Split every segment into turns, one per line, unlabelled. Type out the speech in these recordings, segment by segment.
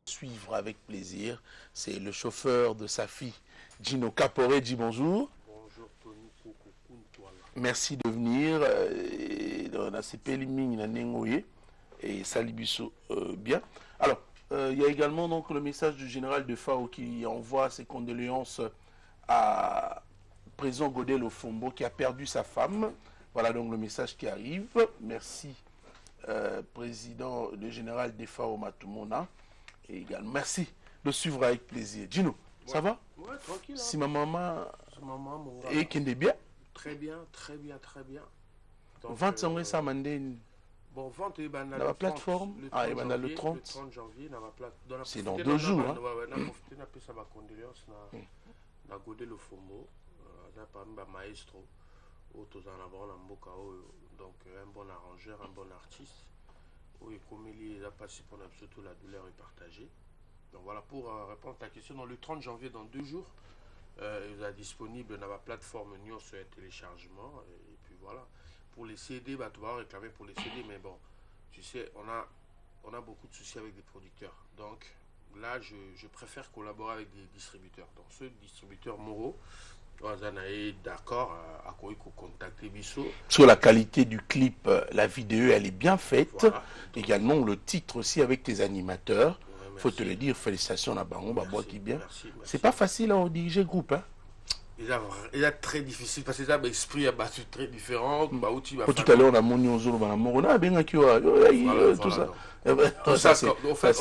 Suivre avec plaisir. C'est le chauffeur de sa fille, Gino Caporé. Dis bonjour.
Bonjour Tony Kokokuntoala.
Merci de venir. On a ces pélimines et Salibiso bien. Alors, il y a également donc le message du général de FAO qui envoie ses condoléances à président Godel Ofombo qui a perdu sa femme. Voilà donc le message qui arrive. Merci, président, le général de FAO Matumona. Et également, merci de suivre avec plaisir. Gino, ça va?
Ouais, tranquille.
Si ma maman
Mon gars.
et qui est bien?
Très bien, très bien, très bien. Donc,
Vente sans ça mandé.
Bon, vente et ben,
la plateforme. Ah, et ben le 30.
Le 30 janvier,
c'est dans 2 jours.
On a profité de sa condoléance na Godé le Fombo, parmi les maestros, autres en avant, donc un bon arrangeur, un bon artiste. Oui, comme il a passé pour surtout la douleur est partagée. Donc voilà, pour répondre à ta question, dans le 30 janvier, dans 2 jours, il est disponible dans la plateforme Nyon sur le téléchargement. Et puis voilà, pour les CD, bah, tu vas réclamer pour les CD, mais bon, tu sais, on a beaucoup de soucis avec des producteurs. Donc là, je préfère collaborer avec des distributeurs. Donc ce distributeur Moro, on est d'accord à quoi il faut contacter Bissot.
Sur la qualité du clip, la vidéo, elle est bien faite. Voilà. Également le titre aussi avec tes animateurs. Il faut te le dire, félicitations à Bango, Babois qui bien. C'est pas facile à diriger groupe. Hein?
Il est très difficile parce que ça l'esprit est battu très différent.
Tout à l'heure, on a mon Nyonzolo, tout ça.
En fait,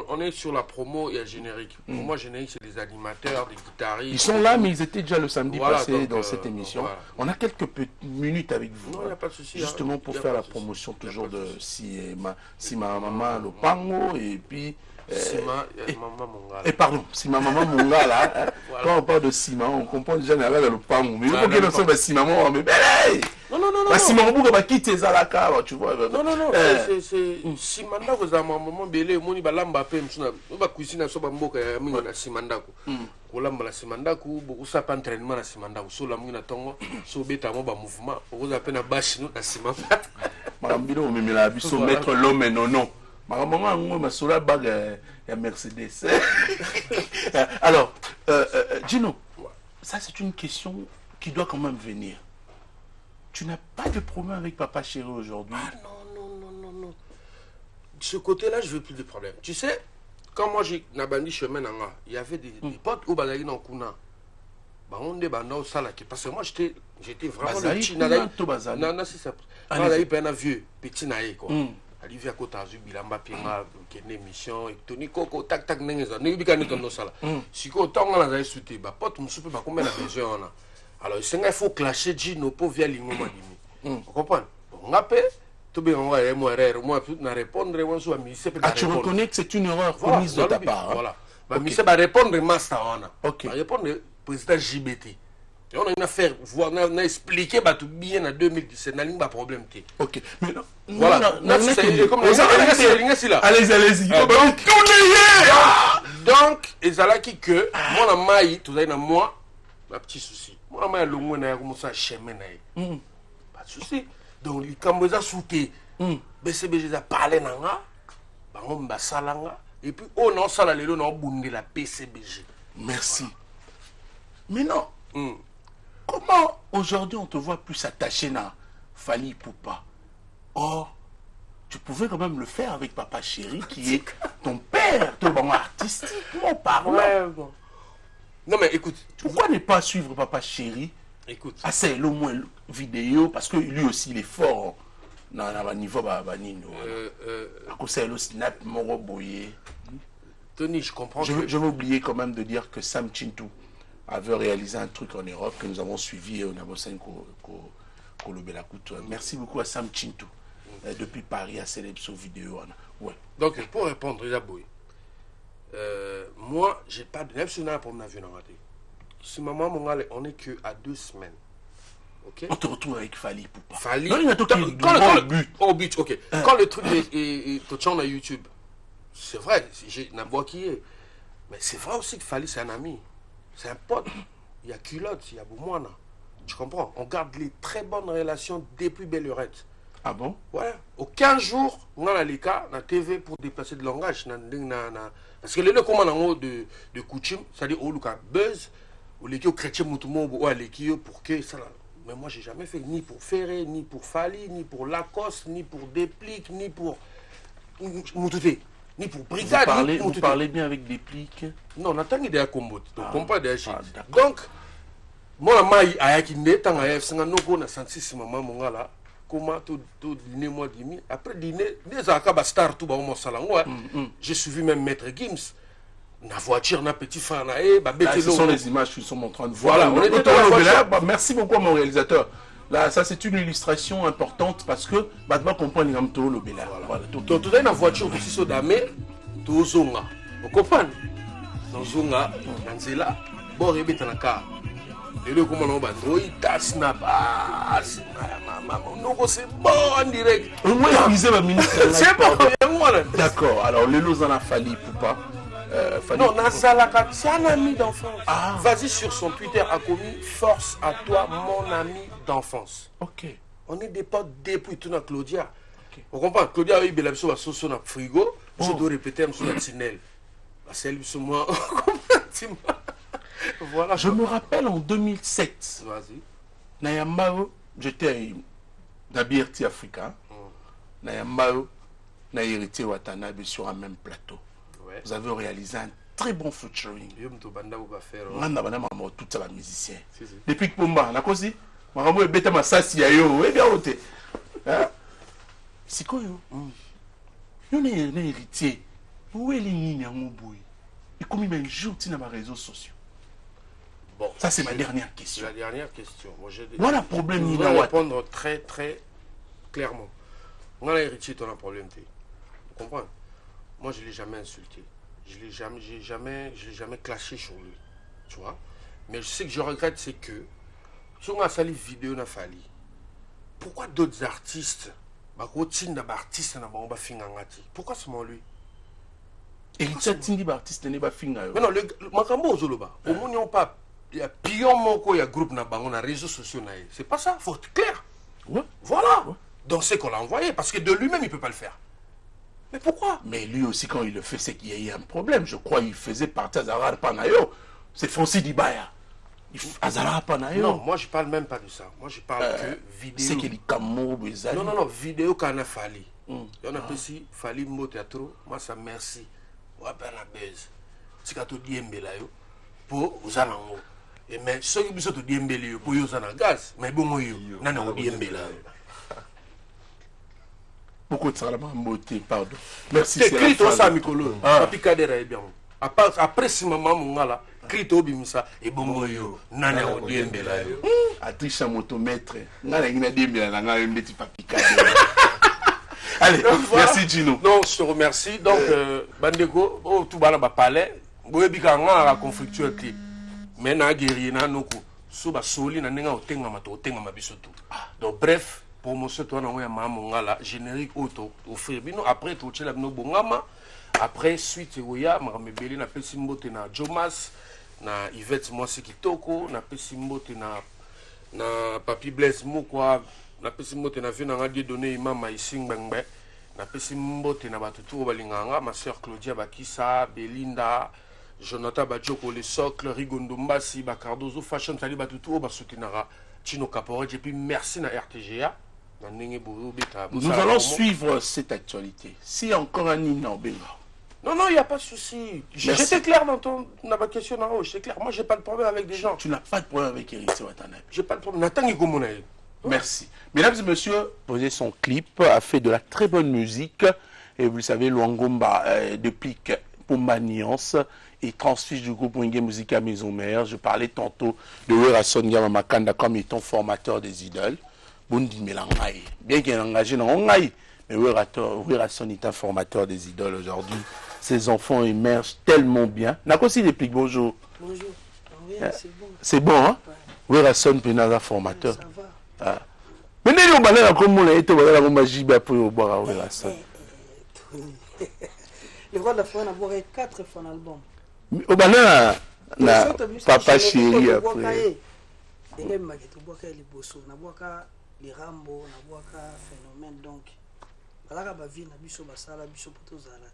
on est sur la promo et le générique. Pour moi, générique, c'est des animateurs, des guitaristes.
Ils sont là, mais ils étaient déjà le samedi passé dans cette émission. Voilà. On a quelques minutes avec vous.
Non, il n'y a pas de souci.
Justement pour faire la promotion toujours de si ma maman le pango et puis. Et pardon, si ma maman Mongala, hein, voilà. Quand on parle de Sima, on comprend déjà le pango. Mais il faut que nous si maman, mais non. Si maman va quitter Zalaka, tu vois.
Non, c'est Simanda vous avez maman belé, moni balamba pe msuna, ba cuisine so ba mboka ya mingo na Simanda ko. Kolamba la Simanda ko, beaucoup ça pas entraînement na Simanda ko. So la mingo na tongo, so beta mo ba mouvement, vous appelez na bashi no na Simanda.
Marambino me la biso mettre l'homme non. Mercedes. Alors, Gino, ça c'est une question qui doit quand même venir. Tu n'as pas de problème avec Papa Chéri aujourd'hui?
Ah non. De ce côté-là, je veux plus de problème. Tu sais, quand moi j'ai nabandi chemin, il y avait des potes au Bazali dans Kuna. On est parce que moi j'étais vraiment le petit non, c'est ça. Un vieux petit naïe quoi. Alivia Kota Zubilamba Pinga, qui est une émission, et Tony Coco, tac, n'est-ce pas dans ça. Si on a la souté, bah, pas tout le monde pas combien de besoin. Alors, il faut clasher Gino pour via l'ingoma madimi. Vous comprenez? On appelle, tout bien, on va moi, tout n'a répondre, on soit mis.
Ah, tu reconnais que c'est une erreur commise de ta part.
Voilà. Mais ça va répondre, Master,
ok.
Répondre, président JBT. Et on a une affaire, on a expliqué tout bien en 2017, on a un problème.
Ok, mais non.
Voilà,
allez-y.
Donc, et ça qui que, moi, la maille, tout ça, moi, un petit souci. Moi, la maille, le moins, comme ça, chemin, pas de souci. Donc, quand vous avez souté, BCBG a parlé, on va salanga, et puis, on a salé, on a boundé la PCBG.
Merci. Mais non. Comment aujourd'hui on te voit plus attaché à Fally Ipupa? Or, tu pouvais quand même le faire avec Papa Chéri qui est ton père, ton artistiquement parlant.
Ouais, bon. Non mais écoute.
Pourquoi ne pas suivre Papa Chéri?
Écoute.
Ah, c'est le moins vidéo parce que lui aussi il est fort dans le niveau Babanino. À cause de le snap, mon boyé.
Tony, je comprends.
Je vais oublier quand même de dire que Sam Chintou avait réalisé un truc en Europe que nous avons suivi au Nabosen Kolobelakout. Merci beaucoup à Sam Chintou depuis Paris à célèbre vidéo. Ouais.
Donc pour répondre, moi j'ai pas de national pour mon avion en raté. Si maman mon gars, on est que à 2 semaines. Ok.
On te retrouve avec Fally Ipupa.
Fally.
Au
but, ok. Quand le truc est sur YouTube, c'est vrai, j'ai un bois qui est, mais c'est vrai aussi que Fally c'est un ami. C'est un pote. Il y a culotte, il y a Boumouana. Tu comprends? On garde les très bonnes relations depuis belle lurette.
Ah bon?
Voilà. Au 15 jours, on a les cas na TV pour déplacer de langage. Parce que les deux commandes de coutume, c'est-à-dire au Lucas buzz, ou les chrétiens ou les pour que ça. Mais moi, j'ai jamais fait ni pour Ferré, ni pour Fali, ni pour Lacoste, ni pour Déplique, ni pour Moutouté, ni pour Brigade.
Vous parlez bien avec Déplique?
Non, on a tant d'idées à combattre. Donc, on pas d'idées. Donc, moi, je suis à Yakinde, tant à F5, on a senti si maman mon gars là. Comment tout dîner, moi, dîner. Après dîner, des acabas stars, tout, j'ai suivi même Maître Gims. La voiture, na petit frère,
ce sont les images qui sont en train de voir.
Voilà, on était dans la voiture.
Merci beaucoup à mon réalisateur. Là, ça c'est une illustration importante parce que maintenant comprendre le tout le Béla.
Voilà. Donc tout dans la voiture, tout ça d'amé, tout zonga. Vous comprenez? Dans zonga, dans zela, bon rebête na car. Et le comment on va trouver ta snap. Ah, c'est maman, non c'est bon en direct.
Au moins utiliser ma minute.
C'est bon,
d'accord. Alors le lot en a fallu pour pas.
Non, Nazalaka, c'est un ami d'enfance. Ah. Vas-y sur son Twitter, a commis force à toi, mon ami d'enfance.
Ok.
On est des potes depuis tout dans Claudia. Okay. On comprend. Claudia a eu la sur le frigo. Je dois répéter sur la tinelle. C'est lui sur moi. Voilà.
Je me rappelle en 2007.
Vas-y.
Nayamao, j'étais dans BRT Africa. Nayamao, Nayerité Watanabe sur un même plateau. Ouais. Vous avez réalisé un très bon featuring. Tout ça, musicien. Depuis que Pumba, na kosi, makambo ebeta masasi ya yo, bien ote. C'est quoi yo? Yo na héritier. Où est les boui? Et comme il joue dans les réseaux sociaux. Bon, ça c'est ma dernière question.
La dernière question.
Voilà le problème.
Je vais répondre très très clairement. On a héritier, tu as un problème. Tu comprends? Moi, je ne l'ai jamais insulté. Je ne l'ai jamais clashé sur lui. Tu vois? Mais ce que je regrette, c'est que si on a sali vidéo, on a fallu. Pourquoi d'autres artistes, pourquoi seulement lui?
Et il artiste n'est pas fin.
Mais non, le Makambo Zoloba, au moins, il y a pion moko, il y a groupe on a réseaux sociaux. C'est pas ça, il faut être clair.
Ouais.
Voilà. Ouais. Donc c'est qu'on l'a envoyé, parce que de lui-même, il ne peut pas le faire. Mais pourquoi?
Mais lui aussi, quand il le fait, c'est qu'il y a eu un problème. Je crois qu'il faisait partie d'Azara Panayo. C'est Fonsi Dibaya. Azara Panayo.
Non, moi je parle même pas de ça. Moi je parle que vidéo.
C'est qu'il y a
non, vidéo qu'on a fallu. On a aussi fallu mot théâtre. Moi ça merci. On va faire la baise. C'est quand tu dis mbelayo pour vous en haut. Et mais ceux qui sont dit mbelayo pour vous en gaz. Mais bon moi yo, nana on dit mbelayo.
Beaucoup de salamans beauté, pardon. Merci.
C'est Crito ça, Mikolo. Papi Kadera est bien. Après si maman mon gars Crito bimisa et bon yo, nana on dit mbelayo.
Atricha motomètre. Nana ngina dit mbelayo, nana mbeti papi Kadera. Allez, merci Gino.
Non, je te remercie. Donc, Bandeko, tout le monde va parler. Vous avez dit qu'on a conflictué avec lui. Mais on a guéri, on a nous. So ba soli na nenga otenga mato otenga mabisoto. Donc bref, pour moi ce toi na oya mama la générique auto offrir bino après to tshela bino bongama après suite oya makamebeli na pesi mbote na Jomas na Yvette Mwasi Kitoko na pesi mbote na Papi Blaise Mukwa na pesi mbote na vina ngadi donné mama Isingbangbe na pesi mbote na batutu balinganga ma sœur Claudia Bakisa Belinda Jonathan Badjoko le socle Rigondo Mbasi Bacardozo Fashion Tali batutu ba soutenara Tino Caporet et puis merci na RTGA.
Nous allons suivre cette actualité. Si encore un hymne en Benga.
Non, il n'y a pas de souci. J'étais clair dans ma question. J'étais clair. Moi, je n'ai pas de problème avec des gens.
Tu n'as pas de problème avec Héritier Watanabe.
Je n'ai pas de problème. Nathan Gomonaï.
Merci. Mesdames et messieurs, posé son clip, a fait de la très bonne musique. Et vous le savez, Luangomba, depuis Pumba Nuance, et transfiche du groupe Wenge Musica Maison Mère. Je parlais tantôt de Werason Gamamakanda comme étant formateur des idoles. Bondi Melangaï. Bien qu'il est engagé dans Ongaï, mais Werason est un formateur des idoles aujourd'hui. Ses enfants émergent tellement bien. Nakosi réplique bonjour.
Bonjour. Oui, c'est bon.
C'est bon, hein? Werason Penaza formateur. Ça va. Mais nous on parle comme on a été voilà comme Jiba pour boire Werason.
Le roi de la foi n'a boire 4 fois l'album.
Au banana na papa chéri après.
Et même ma tu bois les bosso na bois les Rambo na boaka phénomène donc balaka ba vie na biso basala biso poto zala.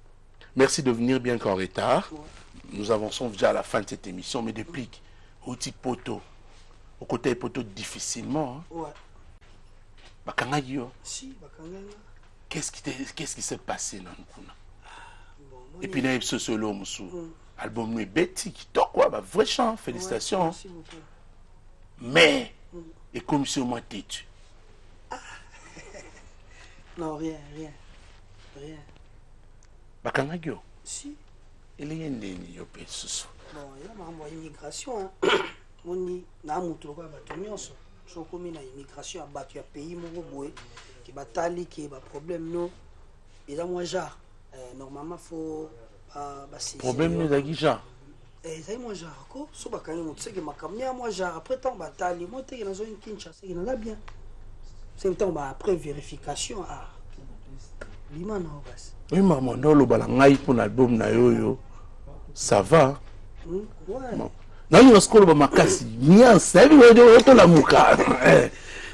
Merci de venir bien qu'en retard. Nous avançons déjà à la fin de cette émission, mais depuis outil poteau au côté poteau difficilement.
Ouais.
Bakangagio.
Si bakanganga.
Qu'est-ce qui s'est passé dans Nkuna?
Bon,
et puis là ce solo musu. Album nous est Betty qui toi quoi, bah vrai chant, félicitations.
Ouais, merci beaucoup.
Mais et comme si au moins têtu.
Non, rien.
Bakangagio.
Si.
Il y a une yopé susu.
Bon, il y a ma immigration hein. Moni na mutu kwa bato nyonso. So komi na immigration à bato ya pays moko boye qui batali qui ba problème no. Et là moi genre normalement faut
problème nous d'agi genre.
Ça moi genre ko so bakangi mutu c'est que makamia moi genre après temps batali moi te na zo une Kinshasa il en a bien. C'est le temps après vérification à Limana obas.
Oui maman ndolo bala ngai pour l'album na yoyo. Ça va.
Ouais.
Non, il skolo ba makasi. Nia sabi wedo to la muka.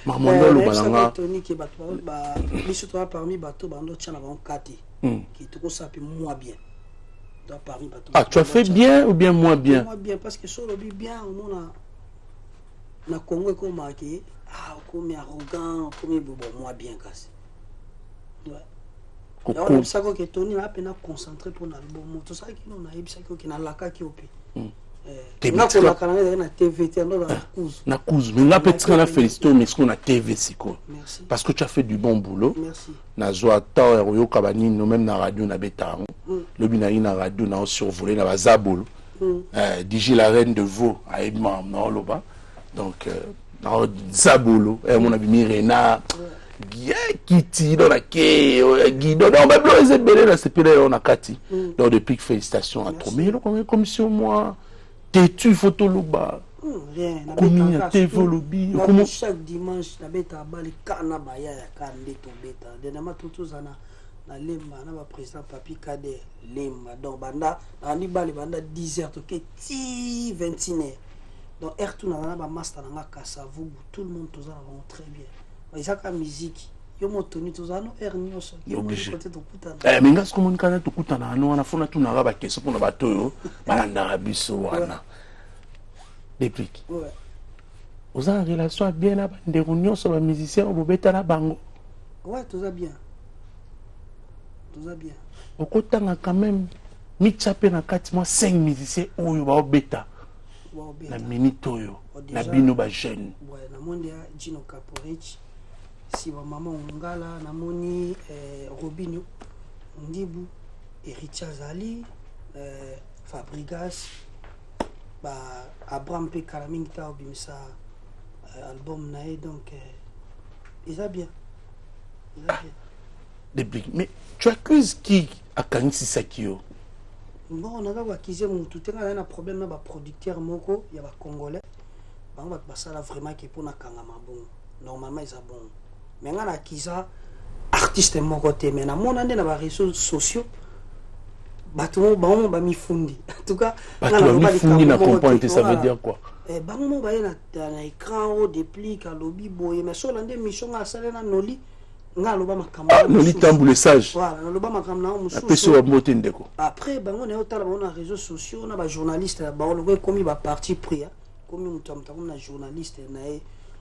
Maman ndolo bala nga.
Tony qui ba biso toi parmi bateau bando tchana ba kati. Qui te sapi moi bien. Donc parmi bateau.
Ah, tu as fait bien ou bien moins bien?
Moi bien parce que solo bien au monde na Congo ko marqué comme arrogant, comme bobo moi bien cassé. Ouais. Alors on sait que Tony a peine concentré pour l'album. Tout ça qui nous a ebisa qui na laka qui opi. Na ko la canal na TV te ndo la cause.
Na cause, mais là peut-être la félicité mais ce qu'on a TV siko.
Merci.
Parce que tu as fait du bon boulot.
Merci.
Na zoa ta yo kabani no même na radio na betango. Le binayi na radio na survolé na bazabolo. Digi la reine de veau à Edmond na loba. Donc Zabolo, mon ami Rena, Kitty, dans la Guido, non, mais blanc, ils étaient belés dans ce pays, on a Kati. Donc, depuis que félicitations à toi. Mais comme si moi, t'es-tu photo loba?
Rien.
Comme t'es volobi.
Chaque dimanche, la bête à bas, les canabaya, canne, ton bêta. Dernièrement, tout ça, na lemba, na président Papi Kader, lemba. Donc, banda, na niba, les banda 10h, ok, 21h. Donc, tout le monde master dans Kassavu, tout le monde tous va très bien. Mais ça la musique, yo mo toni tous no nyonso.
Obligé. Mais ngas comme on kana to kutana no na fona tuna ba keso pour na bato yo, balanda biso wana. Depuis.
Ouais.
Vous avez une relation bien là des réunions sur les musiciens au bobeta la bango.
Ouais, tout va bien. Tout va bien.
Au côté quand même mitchape na 4 mois 5 musiciens oyo ba beta. Na minitoyo na bino ba jeune
ouais na monde ya Gino Caporich si wa mama ngala na moni Robinho Ndibu et Richard Zali Fabrigas ba Abraham P Kalaming ta obimisa album nae donc ils a bien
depuis mais tu accuses qui a kanisi sakio.
Bon, on a acquis un problème avec les producteurs moko, il y a des Congolais. On va passer là vraiment qui pour na kangama bon. Normalement ils sont bons. Mais on a acquis artiste moko te mais na mon ande na réseaux sociaux. Bato ba ba mi fundi. En tout cas,
bato mi fundi na comprendre ça veut dire quoi?
Ba mo ba na écran au dépli ka lobby boye mais sur l'ande mission a salé na noli.
Noli tamboule sage.
Voilà, après, on est au réseaux sociaux, on a des journalistes, on a commis des partis pris, comme on a journaliste,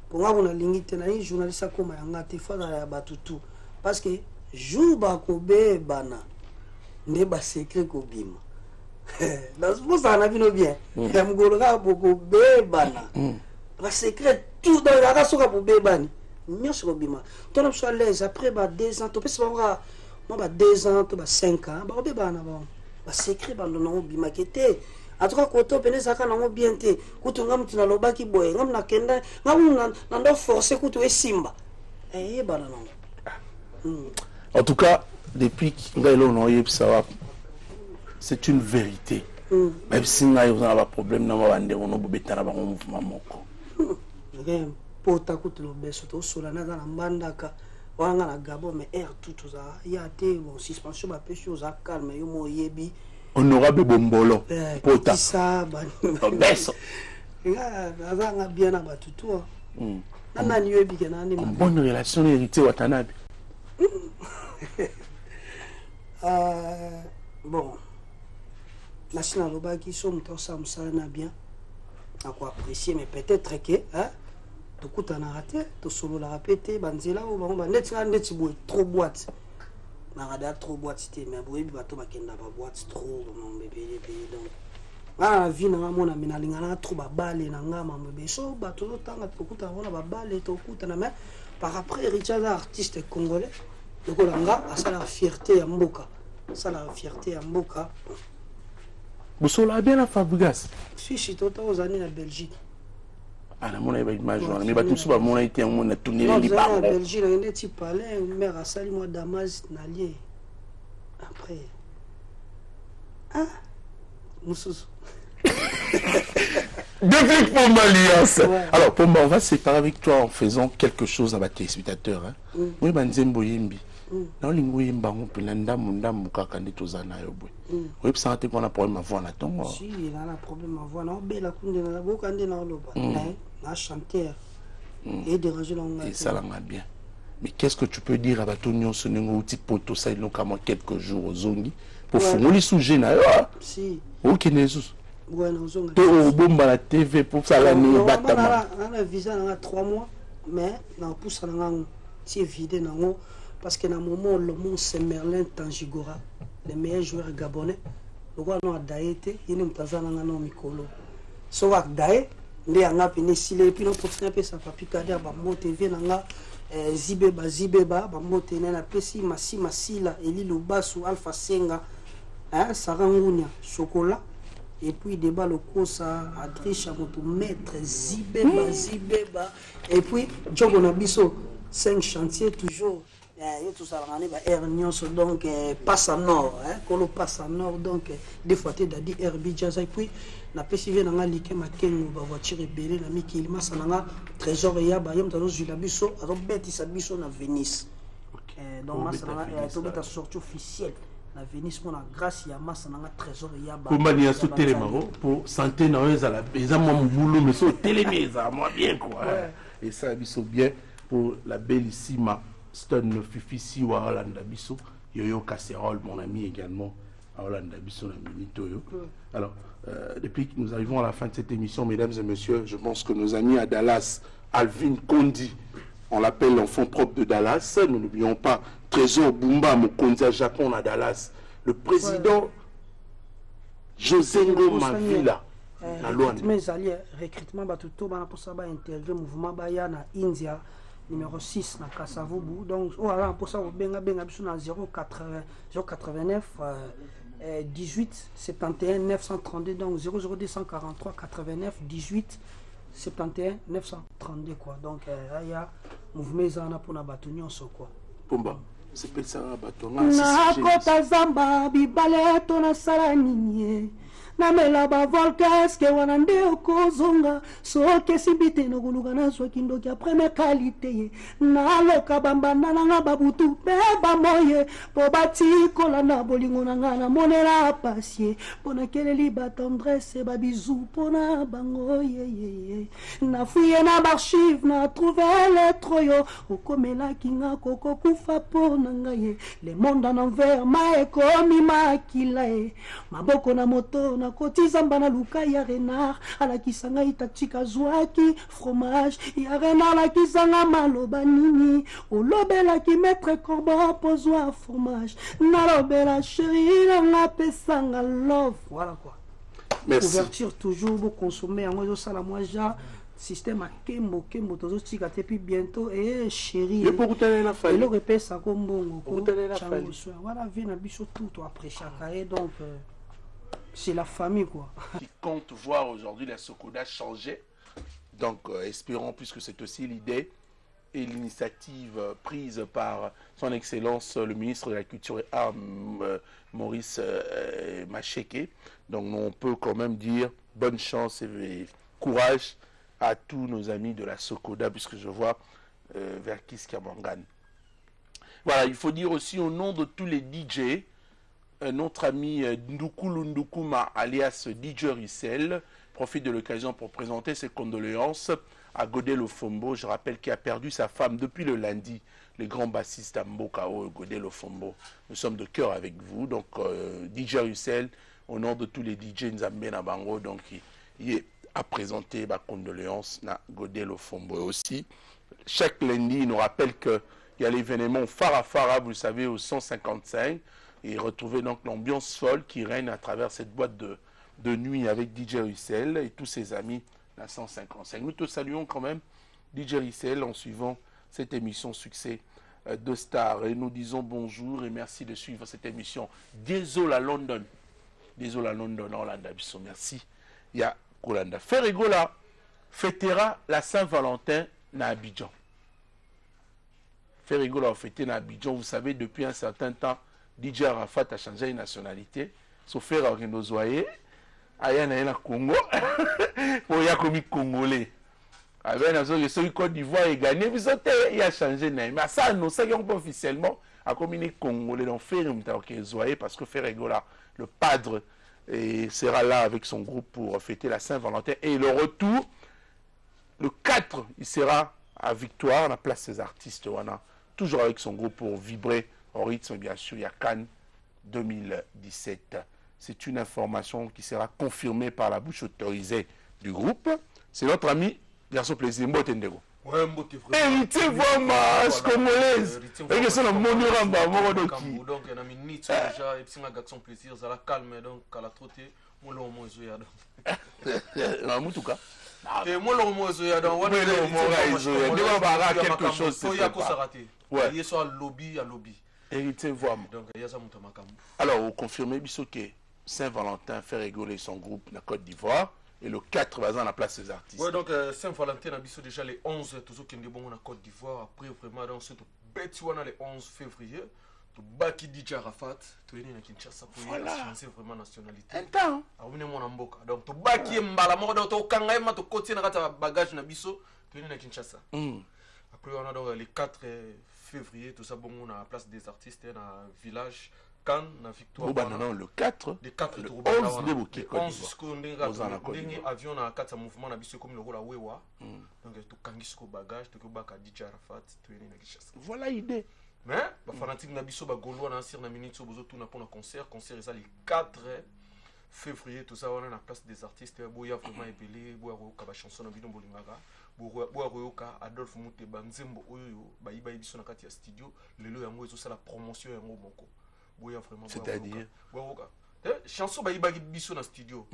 pour on a limité, on journaliste comme un gars, il faut tout. Parce que, jour bakobe bana, ne ba secret kobima. Dans ce ça on a vu bien. Mgologa bokobe bana. Ba secret tout dans la race bokobe bani. Nyos robima ton op soit l'aise après 2 ans to pesa ba moi 2 ans to 5 ans ba obe bana ba secret ba no bima kete atoka ko to peneza kana ngo bien te kutu ngam tina lobaki boye ngam na kenda ngam na ndo forcer kutu esimba bana non.
En tout cas depuis ngalo no yebisa c'est une vérité. Même si ngai on a un problème na bande on obetana ba mouvement moko.
Pota kutulo beso to sola na mbandaka wanga na gabo mais tout ça ya te bon suspension ba pêche aux calme yo mo yebi
honorable bombolo
pota ça ba
beso
nga azanga bien na batutu nani yo bike nani
en bonne relation héritier Watanabe.
Bon, national lobaki so muto sa musala na bien à quoi apprécier, mais peut-être que hein tout coup en raté tout solo la répété banzela ou bon net boy trop boîte na rada trop boîte c'était mais boy bato bakenda ba boîte trop mon bébé donc la vie na mona minalinga na trop ba balé na ngama bébé so bato tanga tout coup on a ba balé tout coup na mais par après Richard artiste congolais donc là ça la fierté ya mboka ça la fierté ya mboka.
Vous savez bien la Fabregas.
Si, je suis total aux années en Belgique.
Ah, mon image, mais tout ça, mon été, on a tourné
les
libres.
En Belgique, on a parlé, mère a sali moi Damas Nalier. Après. Ah, Moussous.
Depuis pour l'alliance. Alors, pour moi, on va se séparer avec toi en faisant quelque chose à ma téléspectateur. Oui, Banzembo Yembi. Non, lingo yemba ngopelanda munda mukakande tozana yo bwe. Oui, ça te qu'on a problème à voir na tongo.
Si, il a un problème à voir. Non, bela kunde na bokande na loba. Na chanteur. Et déranger l'angle.
Et ça l'a bien. Mais qu'est-ce que tu peux dire à Batonio Sonengo outil poto ça il comme quelques jours aux zongi pour fumoli sujet na yo. Si. OK Nezus. Ouais, na zongi. To bomba la TV pour ça la ni batama.
On a visa na 3 mois mais na pousse na ngango. Si vide na ngo. Parce que dans le moment où le monde c'est Merlin Tangigora, le meilleur joueur gabonais, le roi non a daïté, il n'est pas un an mikolo. Soit daï, mais on a peiné s'il est puis on continue à payer sa papi kader, bah monter vient nanga zibeba, bah monter na pesi massi la eli lubasu alpha senga, hein sarangunya chocolat. Et puis débat le kosa adriche à mon maître zibeba et puis Djogo Nabiso 5 chantiers toujours. Tout ça donc passe en nord colo passe en nord donc des fois tu as dit RB jazz et puis na pesivé na liké ma kengo ba voiture belé na mikili masananga trésor ya ba yom tano zula biso alors beti sa biso na Venise donc masananga to beta sortie officielle na Venise pour la grâce ya masananga trésor ya ba
pour mania sous télémaro pour santé na eza la eza moi boulot mais sous télémeza moi bien quoi et ça biso bien pour la bellissima Stone Fifi ou à Hollanda Bisso, Yoyo Casserole, mon ami également, à Hollanda Bisso, la Minitoyo. Alors, depuis que nous arrivons à la fin de cette émission, mesdames et messieurs, je pense que nos amis à Dallas, Alvin Kondi, on l'appelle l'enfant propre de Dallas, nous n'oublions pas, Trésor Bumba Mokondi à Japon à Dallas, le président Josengo Mavila.
Recrutement, tout pour ça, interview, mouvement Bayana, India. Numéro 6 na Kasavubu donc voilà pour ça on benga biso na 089 18 71 932 donc 00243 89 18 71 932 quoi donc il y a mouvement zana pour na batonyo so quoi
pomba c'est peut ça batonga
na kota zamba bibale to na sala nini namela bavolka eske wana nde okozonga soki esibite nokoluka nazwaki ndoki apres me kalite ye naloka bambanda nanga babutu mpe bamoye mpo batikola na bolingo na ngai namonela pasie mpo nakeleli batendresse babizu mpo na bango yeyeye nafuye na barchive na trouve lettre oyo okomelaki nga kokokufa mpo na ngai ye le monde en envers ma ekomi makila ye maboko na moto na kotizamba na luka ya renard alakisanga itatika zwaki fromage ya renard alakisanga maloba nini olobelaki maître corbeau pozwa fromage nalobela chéri nanga pesanga love voilà quoi. Merci. Ouverture toujours vous consommer en moi ça la moi ja système à kembo tozo tika te puis bientôt et chéri
et pour tenir la famille
le repère ça comme bon
pour tenir la famille
voilà vie na biso tout après chaque année donc c'est la famille quoi.
Qui compte voir aujourd'hui la Sokoda changer. Donc espérons, puisque c'est aussi l'idée et l'initiative prise par son Excellence le ministre de la Culture et Arts Maurice Macheke. Donc on peut quand même dire bonne chance et courage à tous nos amis de la Sokoda, puisque je vois Verkis Kamangan. Voilà, il faut dire aussi au nom de tous les DJ, notre ami Ndukulu Ndukuma alias DJ Rissel, profite de l'occasion pour présenter ses condoléances à Godé Lofombo, je rappelle, qui a perdu sa femme depuis le lundi, le grand bassiste à Mbokao, Godé Lofombo. Nous sommes de cœur avec vous. Donc, DJ Russell, au nom de tous les DJ Nzambe Nabango, donc, il a présenté ma condoléance à Godé Lofombo. Et aussi, chaque lundi, il nous rappelle qu'il y a l'événement Farafara, vous le savez, au 155, et retrouver donc l'ambiance folle qui règne à travers cette boîte de nuit avec DJ Russell et tous ses amis, la 155. Nous te saluons quand même, DJ Russell, en suivant cette émission Succès de Star. Et nous disons bonjour et merci de suivre cette émission. Désolé à London. Désolé à London, Orlando. Merci. Il y a Kolanda. Ferregola fêtera la Saint-Valentin à Abidjan. Ferregola a fêté à Abidjan. Vous savez, depuis un certain temps, DJ Arafat a changé de nationalité. Sauf faire à Renozoye. Aya na Congo. Pour y a commis Congolais. Avec la Côte d'Ivoire et gagné. Il a changé de nom. Mais ça, nous savons pas officiellement. A commis Congolais. Donc, faire parce que Ferregola, le padre, sera là avec son groupe pour fêter la Saint-Valentin. Et le retour, le 4, il sera à Victoire, à la place des artistes. Voilà. Toujours avec son groupe pour vibrer au rythme, bien sûr, il y a Cannes 2017. C'est une information qui sera confirmée par la bouche autorisée du groupe. C'est notre ami, garçon plaisir, Mbotendego.
Ouais,
héritier vraiment congolaise. Et que c'est le monuramba,
Morodoki. Donc, il y a un minute déjà, et puis un garçon plaisir, ça la calme, donc, à la trotter, moi, l'homme,
en tout cas.
Moi, l'homme,
quelque chose, c'est
ouais. Il y a soit lobby à lobby.
Héritier vraiment.
Donc, il y a ça, mon.
Alors, vous confirmez, Bissoké, Saint-Valentin fait rigoler son groupe, la Côte d'Ivoire. Et le 4, va dans la place des artistes.
Oui, donc Saint-Valentin, on a déjà les 11, toujours qui est bon en Côte d'Ivoire. Après, vraiment, dans ce bête, on a les 11 février. Tu baki DJ Arafat, tu es né à Kinshasa pour changer vraiment nationalité.
Un temps.
Ah, on est mon amboka. Donc, tu baki mbala, moi, tu es kangaïma, tu côté na bagage na biso, tu es né à Kinshasa. Après, on a donc les 4 février, tout ça, bon, on a la place des artistes, dans le village. Cannes, na Victoire.
Non, le 4.
Le 4,
le 11
le 11 jusqu'au dernier avion na 4 mouvement na biso comme le rôle à Wewa. Donc tu kangi jusqu'au bagage, tu baka DJ Arafat, tu es na Kinshasa.
Voilà l'idée.
Mais ba fanatique na biso ba gaulois na sir na minute so bozo tout na pour un concert ça le 4 février tout ça on a la place des artistes boya vraiment épelé boya ka ba chanson na bidon bolingaka. Boya royoka Adolphe Muteba Nzembo oyo ba iba biso na kati ya studio lelo yango ezo la promotion yango moko.
C'est-à-dire
chanson ba ibagi biso na studio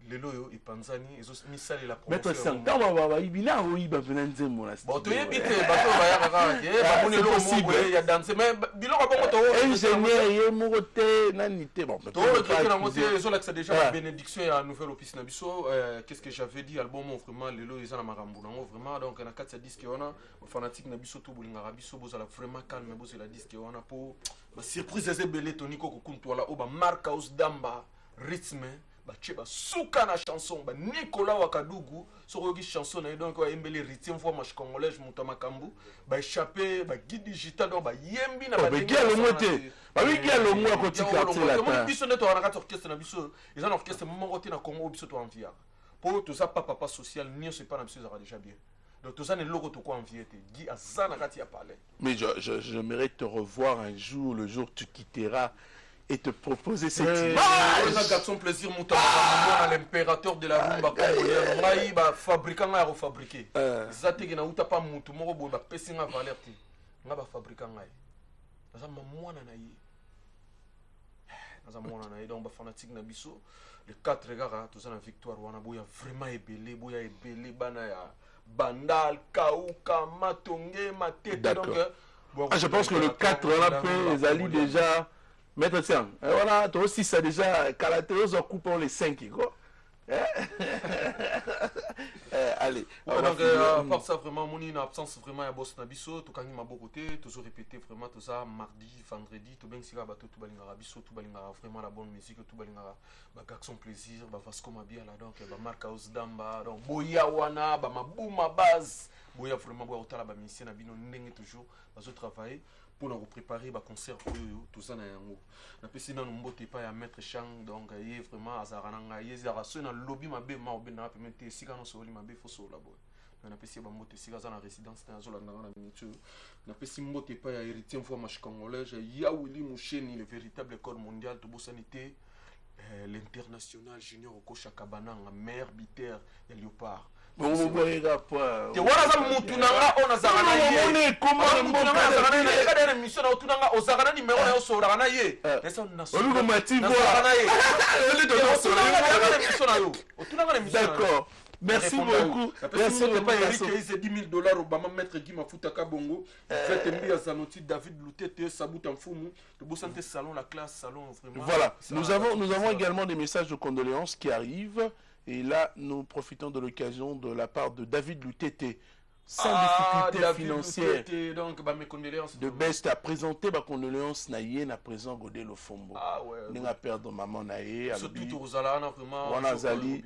lelo yo epanzani ezo misali la promotion
maître Santan ba ibina o iba vena Nzembo na studio
bon to yebite bato ba ya kaka ba moni lo mo ya danser mais biloko bongo to
ingénieur ye morote nanité bon
to le na moté ezo la ça déjà la bénédiction ya nouvelle office na biso qu'est-ce que j'avais dit album vraiment lelo eza na makambo nango vraiment donc na kati ya disque wana fanatique na biso to bolinga biso bozala vraiment calme bozo la disque wana po ba surprise eze belé toniko kokuntu wala o ba mark house damba rythme ba cheba suka na chanson ba Nicolas Wakadugu soroki chanson na donc wa embele rythme fois match congolais muta makambu ba échappé ba guide digital donc ba yembi na ba
dengue le moté ba wi le mo ko tikati la
ta biso neto wana ka orchestre na biso ils ont orchestre mongo te na Congo biso to envia pour tout ça papa social ni c'est pas na biso ça déjà bien. Donc tout ça n'est logo tout quoi envier Guy Azana kati a parlé.
Mais j'aimerais te revoir un jour, le jour où tu quitteras et te proposer cette image.
Un garçon plaisir à l'impérateur de la rumba congolaise. Ngai ba fabricant ngai a fabriquer. Zate ki na uta pa mutu moko boy ba pesi nga valeur te. Nga ba fabricant ngai. Naza mwana na ye. Naza mwana na ye donc ba fanatique na biso. Le 4 gars tout ça na victoire wana boya vraiment ébélé bana ya Bandal, Kauka, Matonge, Matete. Donc,
je pense que le 4, on a fait les alliés déjà. Maître Tiang, voilà, toi aussi, ça déjà. Calateros en coupant les 5. Allez.
Donc, à part ça, vraiment, mon absence, vraiment, il y a boss Nabiso, tout quand il m'a beaucoup côté, toujours répété, vraiment, tout ça, mardi, vendredi, tout bien, si la bateau, tout balingara biso, tout balingara, vraiment la bonne musique, tout balingara, bah, son plaisir, bah, Vasco Mabia, là, donc, bah, Marc House Damba, donc, Boya Wana, bah, ma bouma base, Boya, vraiment, boya, otala, bah, mission, Nabino, n'engue toujours, bah, je travaille.
pour nous préparer ba concert tout ça na yango na pesi na mbote pa ya maître Chang donc il est vraiment azarana yezara so na lobby mabe ma obenda pemete sika no soli mabe fo so labo na pesi ba mbote sika za na résidence na zola na miniature na pesi mbote pa ya héritier fois match congolais ya Willy Moucheni le véritable code mondial de sanité l'international junior Okocha Kabananga maire Biter ya Léopard
bon boyega pas
te wana za mutu nanga ona zagana ye
on comment
mboka zagana na kada na mission na otunanga ozagana numéro na osora na ye esa na so
on mati
na ye
on doit
osora na mission na yo otunanga na mission
d'accord merci beaucoup
merci pas Eric c'est $10,000 Obama maître Guy Mafuta Kabongo faites mbia Zanoti David Lutete Sabuta Mfumu le beau santé salon la classe salon vraiment
voilà nous avons également des messages de condoléances qui arrivent et là nous profitons de l'occasion de la part de David Lutete sans difficulté financière
donc mes condoléances
de best à présenter ma condoléance naïe na présent Godé Lofombo n'a perdre maman naïe
surtout Rosala vraiment
wana zali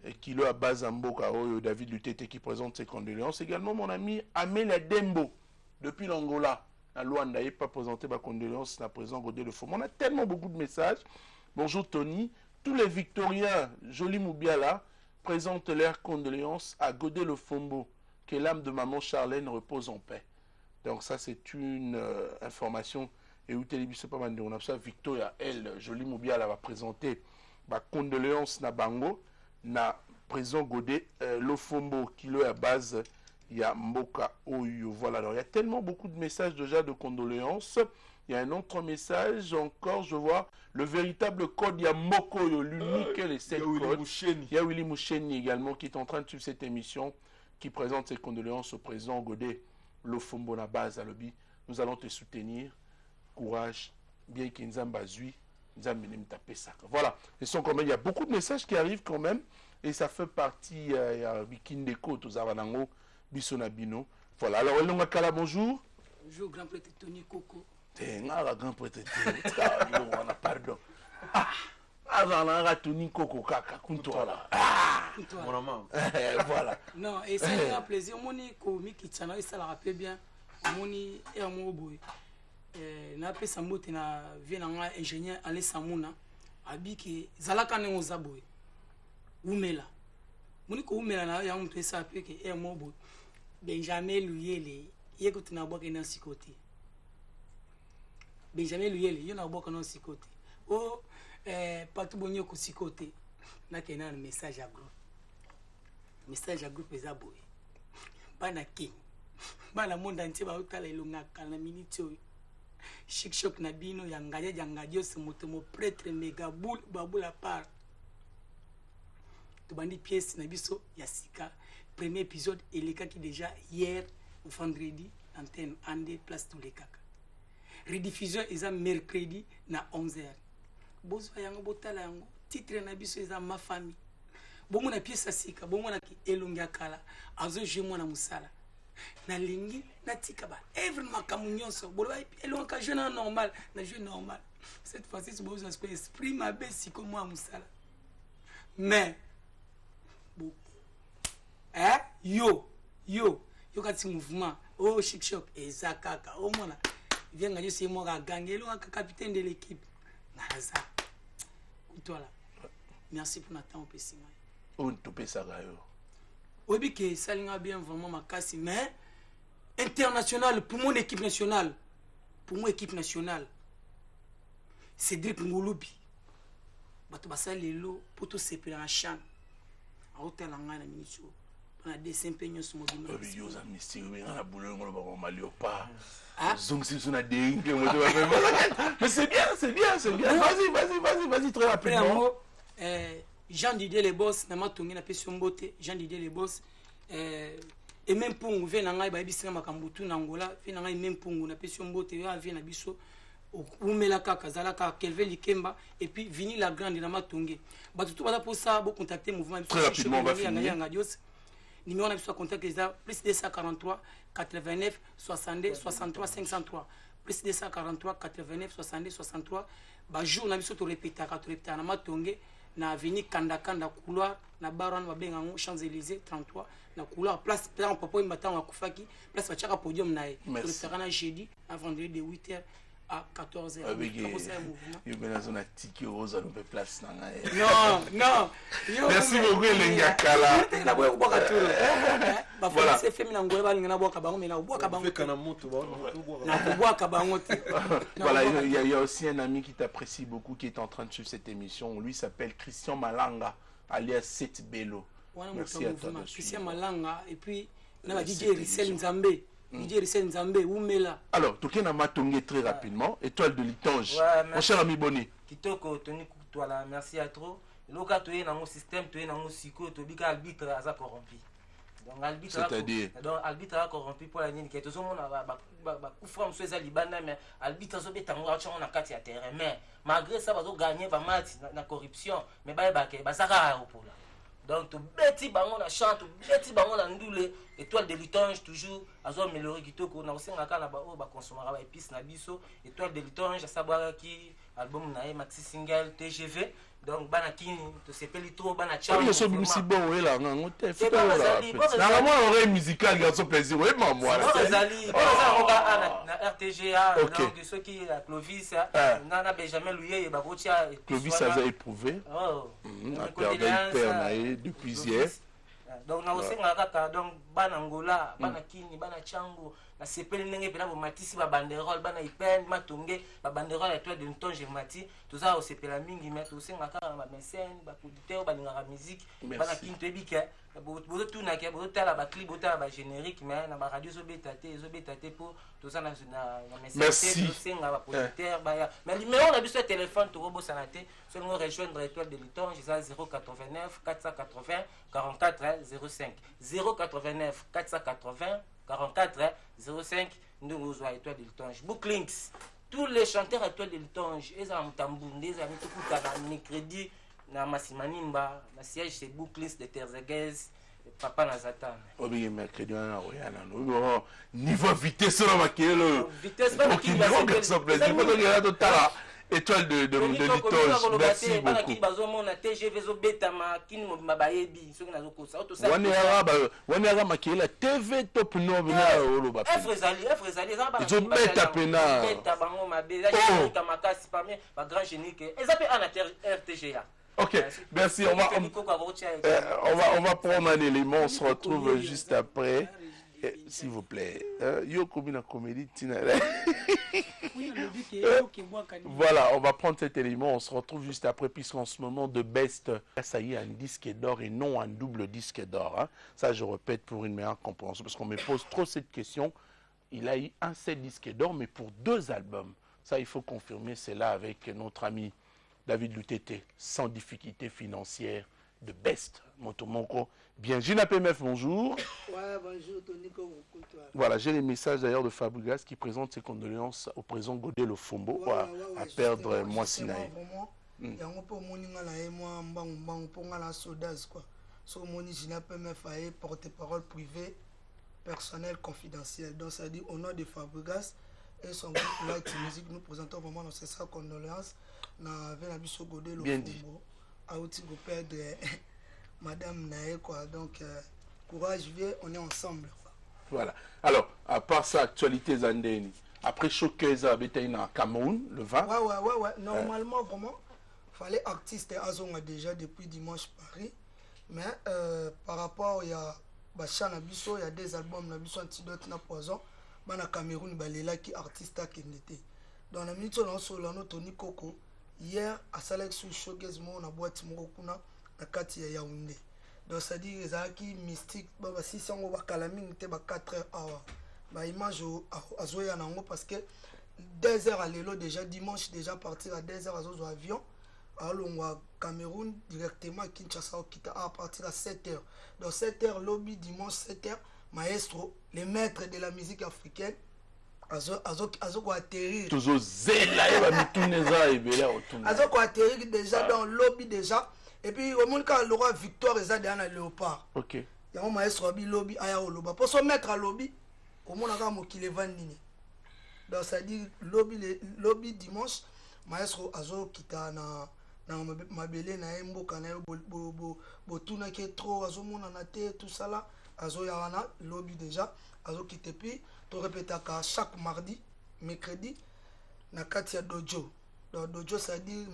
et qui le à base en Boka David Lutete qui présente ses condoléances également mon ami Amélia Dembo depuis l'Angola à Luanda pas présenté ma condoléance na présent Godé Lofombo on a tellement beaucoup de messages. Bonjour Tony, tous les Victoriens Jolie Moubiala présentent leurs condoléances à Godé Lofombo. Que l'âme de maman Charlène repose en paix. Donc ça c'est une information et où télévision pas mal on a ça Victoria elle Jolie Moubiala va présenter ma condoléance na bango na présent Godé Lofombo qui le à base il y a Mboka Oyo voilà alors il y a tellement beaucoup de messages déjà de condoléances. Il y a un autre message encore, je vois le véritable code, il y a Mokoyo, l'unique et les 7 codes. Il y a Willy Moucheni également qui est en train de suivre cette émission, qui présente ses condoléances au président Godé Lofombo na base à lobby. Nous allons te soutenir, courage, bien qu'il nous embazui, nous amenons taper ça. Voilà, il y a beaucoup de messages qui arrivent quand même, et ça fait partie, il y a Bikindeko, Tozavanango, Bissonabino. Voilà, alors Elonga Kala, bonjour.
Bonjour, grand prêtre Tony Coco.
Nga grand prêtre on a pardon Tony Coco kaka kuntola
mon amant
voilà
non et c'est un plaisir moni ko mi kitana et ça la rappelle bien moni et mo boy na pesa mbote na vient nga ingénieur Ale Samuna abiki zalaka ne ozaboy umela moni ko umela na ya mtu esa pe ke e mo boy Benjamin Luyele yekuti na boka na sikoti Benjamin Luyele yo na boka na sikoti o patu bonyo ko sikoti na kena message à groupe eza boy bana king bana monde entier ba utala ilonga kana minute chic choc na bino ya ngadia se moto mo prêtre mega boule babula part to bandi pièce na biso ya sika premier épisode eleka qui déjà hier vendredi antenne ande place tous les kaka rediffusion eza mercredi na 11h bozwa yango botala yango titre na biso eza ma famille bongo na pièce sika bongo na elongi akala azo jemo na musala na lingi na tika ba every makamunyonso bolo elongi ka jeune normal na jeune normal cette fois-ci c'est besoin de esprit ma besi comme moi musala mais bon yo kati mouvement oh chic choc ezakaka au mona vient gagner c'est moi gagner le capitaine de l'équipe naza toi là merci pour notre temps pessima
on te pesa gayo
obi que salinga bien vraiment makasi mais international pour mon équipe nationale Cédric Ngulubi bato basalelo poto sepela na chan aotala nga na minicho na desempeño sur mobile
obi yoza mystique mais na boulot ngolo ba malio pas zong si sona ding mais c'est bien vas-y très rapidement
Jean Didier les boss na matongi na peso mbote Jean Didier les boss et même pour ouvrir na ngai ba bisinga makambutu na Angola fi na ngai même pour na peso mbote ya vient na biso umela kaka zalaka Kelvin Likemba et puis Vini la grande na matongi bato tout bata pour ça bo contacter mouvement
très rapidement on va finir
numéro na biso contact les plus 243 89 62 63 503 plus 243 89 62 63 ba jour na biso to répéter na matongi na avenue Kanda couloir na baron ba benga Champs-Élysées 33 na couloir place plan papa imbatanga akufaki place ba chaka podium na le terrain jeudi à vendredi de 8h à 14h.
Il y a un ticket rose à notre place.
Non.
Merci beaucoup, Lenga Kala. Voilà, il y a aussi un ami qui t'apprécie beaucoup qui est en train de suivre cette émission. Lui s'appelle Christian Malanga, alias Seth Bello. Merci à toi.
Christian Malanga, et puis, on a DJ Rissel Nzambe.
Alors, Tokena Matongé très rapidement, étoile de Litange. Mon cher ami Boni.
Kitoko, Tony Koutoala, merci à trop. Loka, tu es dans mon système, tu es dans mon psycho, tu es arbitre à corrompu. Donc,
c'est-à-dire
arbitre à corrompu pour la ligne qui est tout le monde a couvert sur les Libanais, mais arbitre à sauver tango, on a 4 terrain. Mais malgré ça, va gagner la corruption, mais ça va pour là. Donc, tu bêtis bango la chante, tu bêtis bango la ndoule, étoile de Litange toujours, à zone amélioré qui toko, na aussi ngaka na ba consommer ba épices na biso, étoile de Litange, ça boire qui album na maxi single TGV. Donc bana kini to sepeli trop bana chao.
Oui, so bimsi bon ouais là, on te fait là. Normalement oreille musicale garçon plaisir, ouais maman là.
On va na RTGA, donc ceux qui Clovis, nana Benjamin Louye ba kotia
Clovis a éprouvé. A perdu le père naé depuis hier.
Donc na aussi ngaka donc bana Angola, bana kini, bana chango. Na sepeli ndenge pena bo matisi ba banderole bana ipen matonge ba banderole étoile de Litange mati tout ça au sepela mingi mais aussi ngaka ba mécène ba producteur ba ngaka musique bana kinto ebike bo tout na ke bo tala ba clip bo tala ba générique mais na ba radio zo betate pour tout ça na mécène aussi ngaba producteur ba mais numéro na biso téléphone to robo sanate so ngo rejoindre étoile de Litange ça 089 480 44 05 089 480 44 05 nous jouons étoile de Litange. Booklinks, tous les chanteurs étoile de Litange, ils ont Tambunde, ils ont tout à mercredi, na Masimanimba, na siège c'est Booklinks de Terzeguez, Papa Nazatan.
Oui, mercredi on a rien. Niveau vitesse sur la
vitesse pas qui va
se plaisir. Pas de total. Étoile de Litange, merci beaucoup. Wanyara makela TV top nob na oloba. Ils beta pena. Ok, merci. On va prendre un élément. On se retrouve juste après. S'il vous plaît, yo combina comédie tina. Voilà, on va prendre cet élément, on se retrouve juste après, puisqu'en ce moment de Best, ça y est, un disque d'or et non un double disque d'or. Hein. Ça, je répète pour une meilleure compréhension, parce qu'on me pose trop cette question. Il a eu un seul disque d'or, mais pour 2 albums. Ça, il faut confirmer cela avec notre ami David Lutete, sans difficulté financière, de Best, Motomonko. Bien, Gina PMF, bonjour.
Ouais, bonjour, Tony.
Voilà, j'ai les messages d'ailleurs de Fabregas qui présente ses condoléances au président Godé Lofombo à perdre Moissinaï.
Il y a un peu de porte-parole privé, personnel, confidentiel. Donc, ça dit au nom de Fabregas et son groupe Light Music, nous présentons vraiment nos sincères condoléances. Bien dit. Perdre Madame Naé, quoi. Donc, courage, vieux, on est ensemble.
Voilà. Alors, à part ça, actualité Zandeni. Après Showcase à Betaïna, Cameroun, le 20.
Ouais. Normalement, vraiment, fallait artiste Azonga déjà depuis dimanche Paris. Mais par rapport, il y a Bachan Abisso, il y a des albums Nabisso Antidote na Poison. Bana Cameroun, Balela qui artiste qui n'était. Dans la minute, on a Solano Tony Coco. Hier, à Salek sous Showcase, on a boîte Morokuna. Na kati ya Yaoundé. Donc ça dit les aki mystique baba si sango ba kalaming te ba 4 heures ba image azoya nango parce que 2 heures à l'élo déjà dimanche déjà partir à 2 heures azozo avion alongwa Cameroun directement à Kinshasa au Kita à partir à 7 heures. Donc 7 heures lobby dimanche 7 heures maestro les maîtres de la musique africaine azo ko atterrir
toujours zela et ba mituneza ebela otuna
azo ko atterrir déjà dans lobby déjà. Et puis, au monde, quand Laura Victoire est dans le léopard.
Ok.
Il y a un maestro lobby, aya au lobby. Pour se mettre à lobby, au monde, il y a un qui les vend. Donc, ça dit lobby dimanche, maestro Azo qui est dans na mabele na ye mboka na ye botunaki trop azomonana te tout ça là azoya wana lobi déjà azokite puis torepetaka chaque mardi mercredi na kati ya dojo dojo c'est-à-dire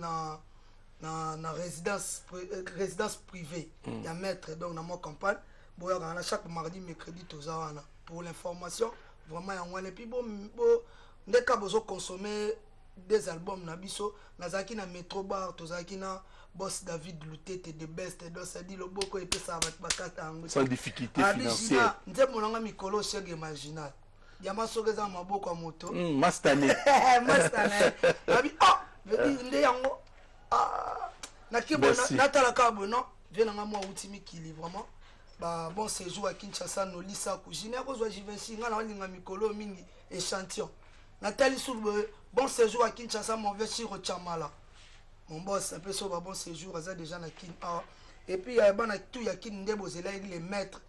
na résidence privée ya maître donc na mo campagne boyaka na chaque mardi mercredi toza wana pour l'information vraiment ya ngwana puis bo ndeka bozo consommer des albums na biso nazaki na Metro Bar tozaki na Boss David Lutete de best donc ça dit le boko epesa bakata ngo
sans difficulté financière
nze monanga mikolo chege marginal yama sogeza maboko ya moto
mastane
abi nde yango na kibo natala kabo non viens nga moi outi mikili vraiment ba bon séjour à Kinshasa no lisa ku jina ko zo jivensi nga na linga mikolo mingi échantillon Nathalie sur bon séjour à Kinshasa mon vieux Chiro Chamala mon boss un peu sur bon séjour à déjà na Kin et puis il y a ban tout ya Kin Ndebo zela les maîtres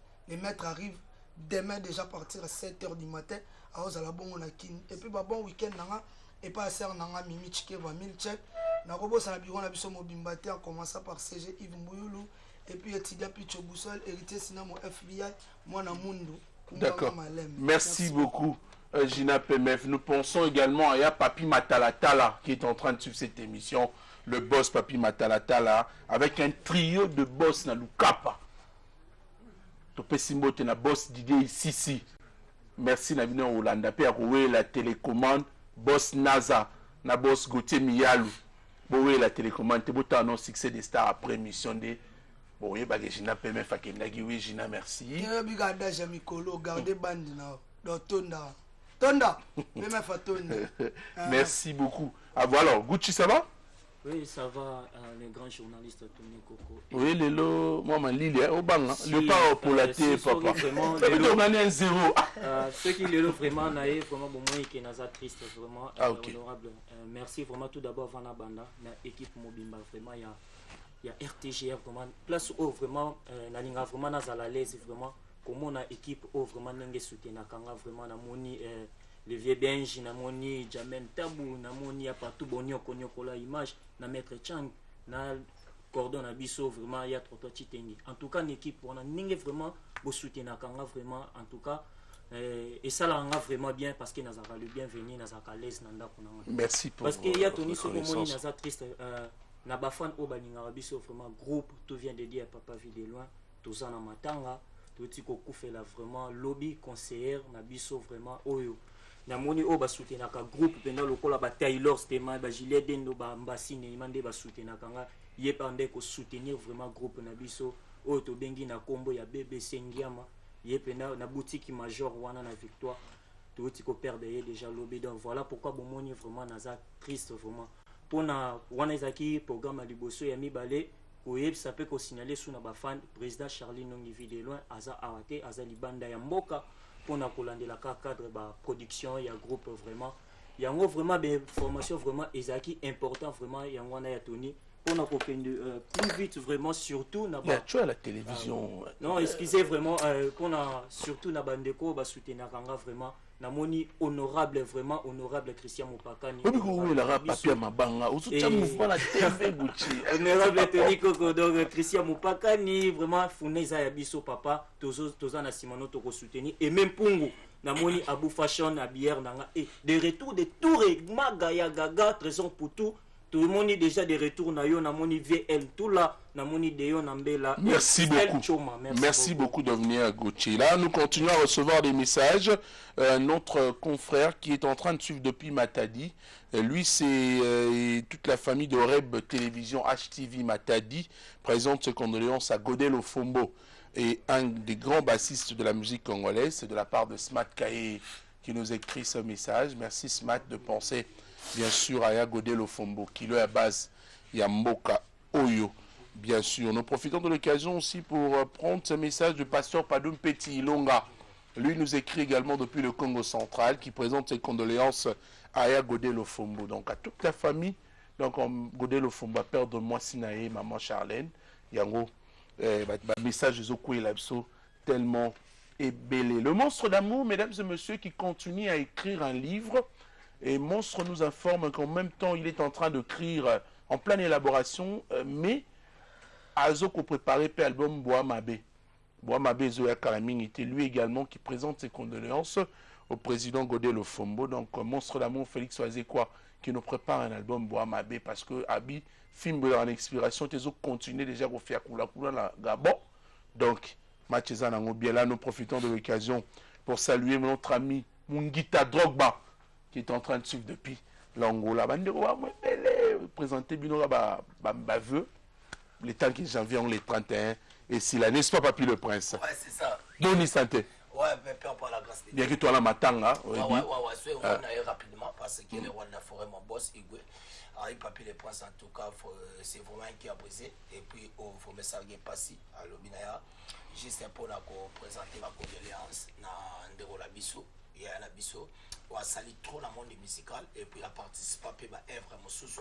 arrivent demain déjà partir à 7h du matin à la bon na Kin et puis ba bon week-end nanga et pas ser nanga Mimi Chike va 1000 check na robo sa bureau na biso mobimbate en commençant par CG Yves Mbouyulu et puis Etidia Picho Boussol héritier sinon mon FBI moi na Mundu.
D'accord. Merci beaucoup. Gina PMF. Nous pensons également à Papi Matalatala qui est en train de suivre cette émission, le boss Papi Matalatala, avec un trio de boss na Lukapa. Topé Simbo te na boss Didier Sisi. Merci na bino Olanda pe aroué la télécommande boss NASA na boss Gauthier Miyalu. Boé la télécommande te bota non succès des stars après émission de boé ba Gina PMF akendaki oui Gina merci.
Bigada Jamikolo garder bande na do tonda. Tonda,
merci beaucoup. Ah voilà, Gucci, ça va?
Oui, ça va, le grand journaliste Tony Coco.
Oui, Lelo, moi, Lili, au bang, le pas pour la télé, papa. On a un zéro.
Ceux qui le vraiment, naïf, vraiment, bon, moi, qui est triste, vraiment, honorable. Merci vraiment tout d'abord, Vana Banda, l'équipe Mobimba, vraiment, il y a RTGR, vraiment, place où vraiment, Nalinga, vraiment, Nazala l'aise, vraiment. Comment on a équipe où vraiment n'engue soutien kanga vraiment na moni le vieux Benji na moni Jamen Tabou na moni ya partout bonio konyoko la image na maître Chang na cordon na biso vraiment ya Toto Chitengi en tout cas une équipe on a n'engue vraiment bo soutien kanga vraiment en tout cas et ça là vraiment bien parce que nazaka le bienvenu nazaka l'aise nanda kuna
merci pour
parce que ya Tony soko moni naza triste na bafan o baninga biso vraiment groupe tout vient de dire papa vie de loin tout ça na matanga tout ko fait là vraiment lobby conseillère na biso vraiment oyo na moni o ba soutenir ka groupe pendant le kola ba Taylor Stema ba Gilet Dendo ba Mbasine imande ba soutenir kanga ye pande ko soutenir vraiment groupe na biso oyo to bengi na kombo ya BBC Ngiama ye penda na boutique major wana na Victoire tout ko perdre ye déjà lobby donc voilà pourquoi bon moni vraiment naza triste vraiment pona wana ezaki programme liboso ya mibale oui, ça peut signaler sous na bafan président Charlie Nongi de loin aza awate aza libanda ya mboka pona kolandela ka cadre ba production ya groupe vraiment yango vraiment be formation vraiment ezaki important vraiment yango na ya Tony pona ko plus vite vraiment surtout na
ba tu à la télévision
non excusez vraiment pona surtout na bandeko ba soutenir kanga vraiment na moni honorable vraiment honorable Christian Mupakani
oui la rap papier mabanga osutia mouvement la TV Gucci
honorable Tony Coco donc Christian Mupakani vraiment funeza ya biso papa toza na simano to ko soutenir et même pungu na moni Abou Fashion na bière nanga et de retour de tour et magaya gaga trésor pour tout le monde est déjà de retour na yo na moni VL tout là na moni de yo na mbela.
Merci beaucoup. Merci beaucoup de venir à Gauthier. Là, nous continuons à recevoir des messages. Notre confrère qui est en train de suivre depuis Matadi, lui c'est toute la famille de Reb Télévision HTV Matadi présente ses condoléances à Godel Ofombo et un des grands bassistes de la musique congolaise, c'est de la part de Smat Kaye qui nous écrit ce message. Merci Smat de penser bien sûr à Godel Ofombo qui est à base Yamboka Oyo. Bien sûr, nous profitons de l'occasion aussi pour prendre ce message du pasteur Padoum Petit Ilonga. Lui nous écrit également depuis le Congo central qui présente ses condoléances à Aya Godel Ofombo. Donc à toute la famille, donc Godel Ofombo, père de moi Sinae, maman Charlène, Yango, message de Zokoué Labso, tellement ébélé. Le monstre d'amour, mesdames et messieurs, qui continue à écrire un livre. Et Monstre nous informe qu'en même temps, il est en train d'écrire en pleine élaboration, mais Azoko préparé pour l'album Boa Mabe. Boa Mabe Zoya Kalaming était lui également qui présente ses condoléances au président Godé Lofombo. Donc, Monstre d'amour Félix Oazekwa qui nous prépare un album Boa Mabe parce que Abi, film en expiration, tu as continué déjà à faire Kula Gabon. Donc, Mathieu bien là, nous profitons de l'occasion pour saluer notre ami Mungita Drogba qui est en train de suivre depuis l'Angola. Présenter Binora Baveux, les temps qui janvier, on les 31. Et si là, n'est-ce pas, Papi le Prince?
Ouais, c'est ça.
Bonne santé.
Ouais, mais peu importe la grâce de Dieu.
Bien que toi, la matanga.
Ouais, on a eu rapidement parce que le roi de la forêt, mon boss, Igwe. Alors, Papi le Prince, en tout cas, c'est vraiment un qui a brisé. Et puis, il faut me saluer Passi à l'Obinaya. Juste pour présenter ma condoléance dans Ndero Labiso. Il y a Labiso. On a sali trop dans le monde musical. Et puis, il a participé à œuvre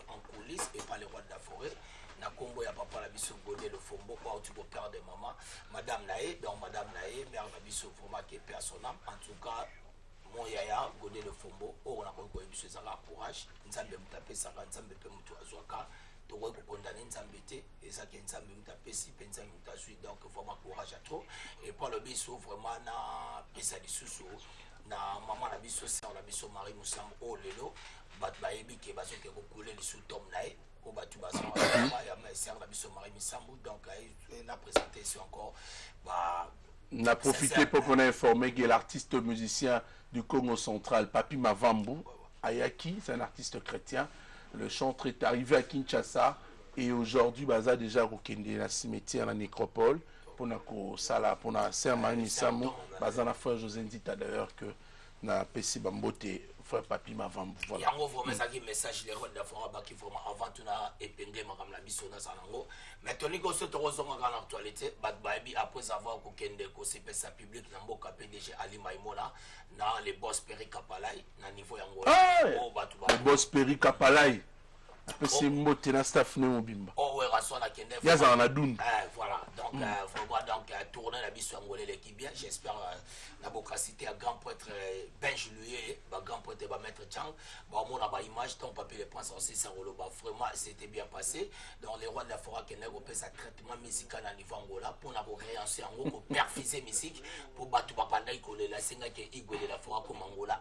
en coulisses et pas le roi de la forêt. Na Congo ya papa la biso Godé Lofombo quoi tu peux père de maman madame Naé donc madame Naé mère la biso vraiment qui est père son âme en tout cas mon yaya Godé Lofombo on a connu biso ça la courage nzambe mutape ça nzambe pe mutu azwaka to ko condamner nzambe te et ça qui nzambe mutape si penza mutasui donc vraiment courage à trop et pour le biso vraiment na pesa lisusu na maman la biso sœur la biso Marie Moussam o lelo bat bayebi ke bazo ke ko couler lisusu tom Naé donc il a présenté ici encore
on a profité pour qu'on informer que l'artiste musicien du Congo central Papi Mavambu Ayaki, c'est un artiste chrétien. Le chanteur est arrivé à Kinshasa et aujourd'hui Baza déjà rekende la cimetière la nécropole pour na ko sala pour na sœur Marie Misambu Baza na frère José Ndita d'ailleurs que na PC Bambote frère Papi Mavambu
voilà. Yango vraiment ça qui message les rois d'Afrique qui vraiment avant tout na épinglé madame la biso na sanango mais toni ko soto rozonga dans l'actualité bat baby après avoir ko kende ko CPSA public na mboka PDG Ali Maimona na les boss Peri Kapalai na niveau yango
oh batu ba les boss Peri Kapalai c'est mbote na staff ne mobimba
oh ouais rason na kende
yaza na dun
voilà donc vraiment donc tourner la biso angolais l'équipe bien j'espère la bocacité à grand prêtre Ben Juillet grand prêtre va mettre Chang bon mon a image ton papier les princes aussi ça vraiment c'était bien passé donc les rois de la forêt qui n'a pas sa traitement musical à niveau angola pour na réussir en gros pour perfiser musique pour battre papa ko la singa qui Igwe de la forêt comme angola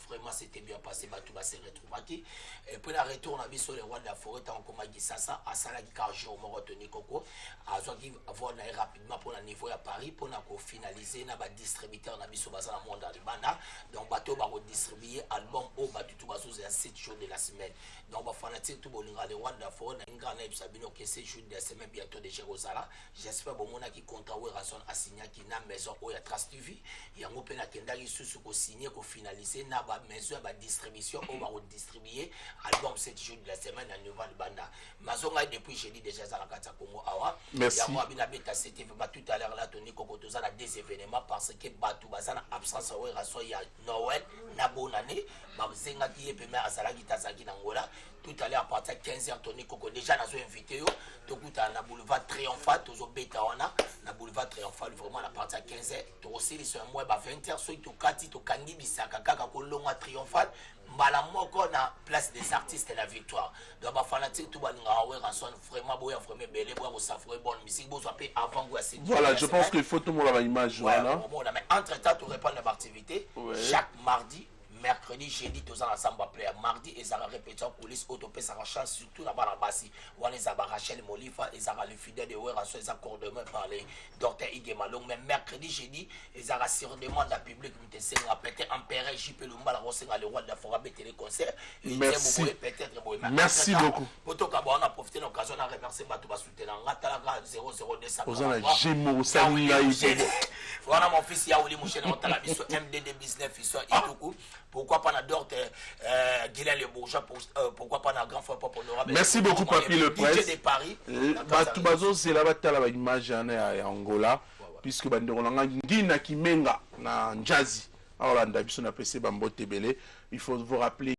vraiment c'était bien passé battu va se retrouver et puis la retourne à biso les rois de la forêt tant comme Gisasa à sala qui car jour mo retenu koko à soit qui avoir rapidement pour le niveau à Paris pour na finaliser na ba distributeur na biso basa na monde de banda donc bateau ba redistribuer album au batu tout baso c'est 7 jours de la semaine donc ba fanatique tout bolinga les rois de la forêt na ngana et sabino que 7 jours de la semaine bientôt de Jérusalem j'espère bon mona qui contrat ou rason a signé qui na maison ou ya Trace TV yango pe na kenda ki susu ko signer ko finaliser na ba maison ba distribution au ba redistribuer album 7 jours de la semaine na nouvelle banda mazonga depuis jeudi déjà za la kata Congo awa yango abina beta c'était tout à l'heure là Tony Koko toza na des événements parce que batu bazana absence ouais raso ya Noël na bonne année bazenga qui est peme azala kitazaki na ngola tout à l'heure à partir de 15h Tony Koko déjà nazo invité yo to kuta na boulevard Triomphal tozo beta wana na boulevard Triomphal vraiment à partir de 15h to aussi les soins moi ba 20h so to kati to kangi bisaka kaka ko longa Triomphal mbala moko na place des artistes et la victoire donc ba fanatique tout balinga ouais rason vraiment boya vraiment belé boya ko safre bonne musique bo so pe avant go assez
voilà je pense qu'il faut tout le monde avoir l'image
voilà mais entre temps tu reprends les activités chaque mardi mercredi jeudi tous ensemble après mardi et ça répétition police autopé ça chance surtout la barabasi on les a Rachel Molifa et ça le fidèle de Wera sur les accords de main par les docteur Igemalong mais mercredi jeudi et ça sur demande à public me c'est répéter empéré JP Lumba la Rosenga le roi de la forêt télé concert
merci merci beaucoup
poto ka on a profité l'occasion de remercier Batou Basoutenga Ngatala 00200
aux ana Jemo Salinga
voilà mon fils Yaouli Mouchen on t'a la biso MDD business iso Ituku pourquoi pas na Dorte Guilain le Bourgeois pourquoi pas na grand frère Papa honorable
merci beaucoup Papi le Prince
de Paris
Batou bazo c'est là batala ba image ya Angola puisque bandeko nanga ngina kimenga na Njazi alors là ndabiso na PC Bambote belé il faut vous rappeler